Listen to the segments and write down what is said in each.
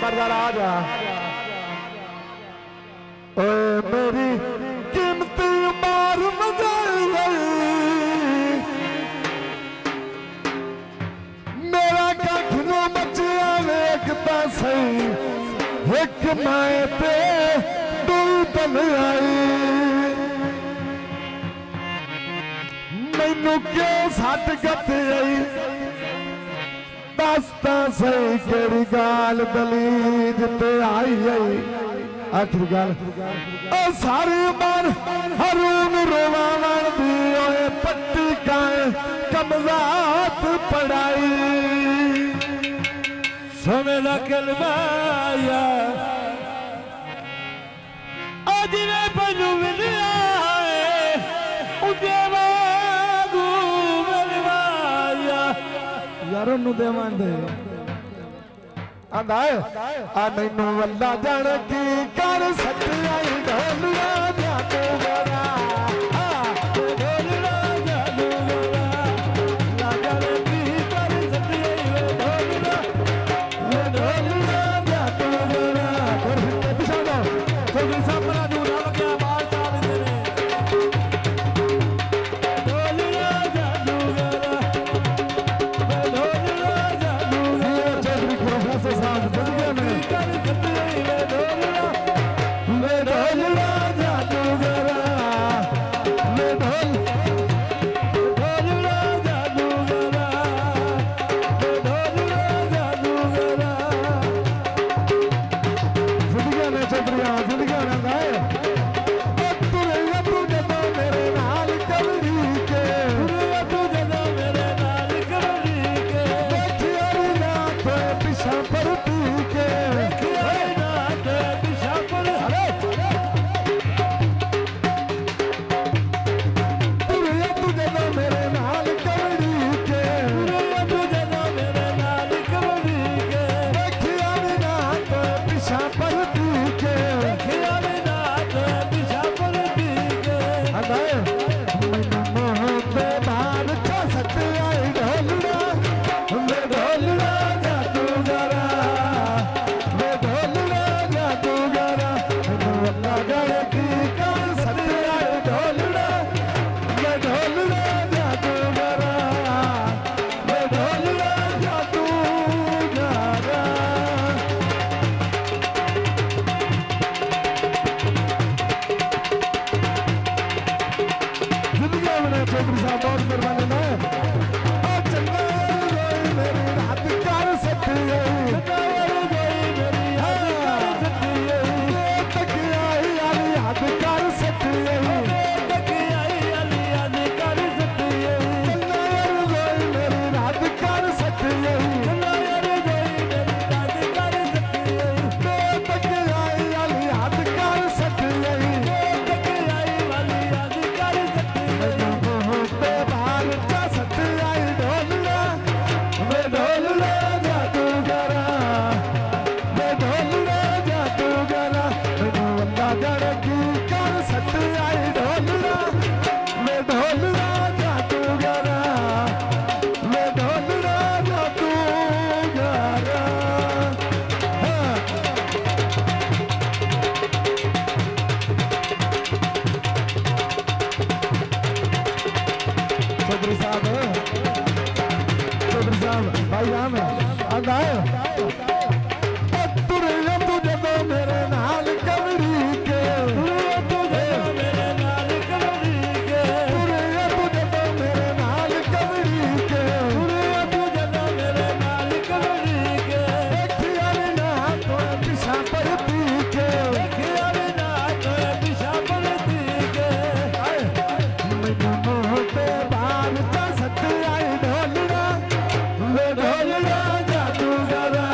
नंबरदार आ जा। ओए मेरी कीमती मार मजाई गई, मेरा कखनों बचिया वेखता सही, एक माए पे दो तन आई, मैनू क्यों सट गत आई, दसता सही केड़ी गाल दलीज ते आई आई। आखिरी गाल सारी उमर हरूम रोवावन दी ओए पट्टी काए कमजात पढ़ाई, सोमेला कलमाया आज वे पनु मिलिया उदे वागू मिलवाया यार ओनू देवां दे आंदा आ मैनू अल्लाह जान की कर सच्चाई ढोलिया जादू गरा ढोलना जादू गरा अल्लाह जान की कर सच्चाई ढोलना ढोलिया जादू गरा। और फिर पिछा दो कोई सामना दूरा लग्या बाल चाल दे ने ढोलना जादू गरा ढोलना जादू गरा चौधरी प्रोफेसर साहब दुनिया में कर सच्चाई ढोलना ढोलिया जादू गरा ढोल ढोलना जादू गरा ढोलना जादू गरा दुनिया में चौधरी दुनिया में गाए तुरे तू जदों मेरे नाल कवरी के तू जदा मेरे नाल कवरी के देखिया ना तो पिछा पर तू के खियाना ते दिशा पर हरे तुरे तू जदों मेरे नाल कवरी के तू जदा मेरे नाल कवरी के देखिया ना तो पिछा पर तू के खियाना ते दिशा पर दी के अदाए मैनू मोह पे बार का सकते आई ढोलना मैं ढोलना जादू गरा मैं ढोलना जादू गरा मैनू अल्लाह गरे की कर सकते आई ढोलना मैं ढोलना जादू गरा मैं ढोलना जादू गरा। जिंदगी में चौधरी साहब बहुत मेहरबानी ना चंगा रोई मेरी रात कर सकती है तकियाई वाली हद कर सकती है चंगा रोई मेरी रात कर सकती है तकियाई वाली हद कर सकती है मैनू मोह पे बाल का सकती आई ढोलना मैं ढोलना जादू गरा मैं ढोलना जादू गरा मैनू अल्लाह जान की कर सकती आई ढोलना मैं ढोलना जादू गरा मैं ढोलना जादू गरा। हाँ। चौधरी साहब भाई राम आंदाए तुरे तू जदों मेरे नाल कवरी के तू जदा मेरे नाल कवरी के तुरे तू जदों मेरे नाल कवरी के तू जदा मेरे नाल कवरी के देखिया ना तो पिछा पर पी के खियाना ते दिशा पर दी के मैनू मोह पे बाल का सकती आई ढोलना मैं ढोलना जादू गरा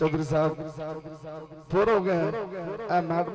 ਚੌਧਰੀ ਸਾਹਿਬ ਫੋਰ ਹੋ ਗਏ ਇਹ ਮੈਡਮ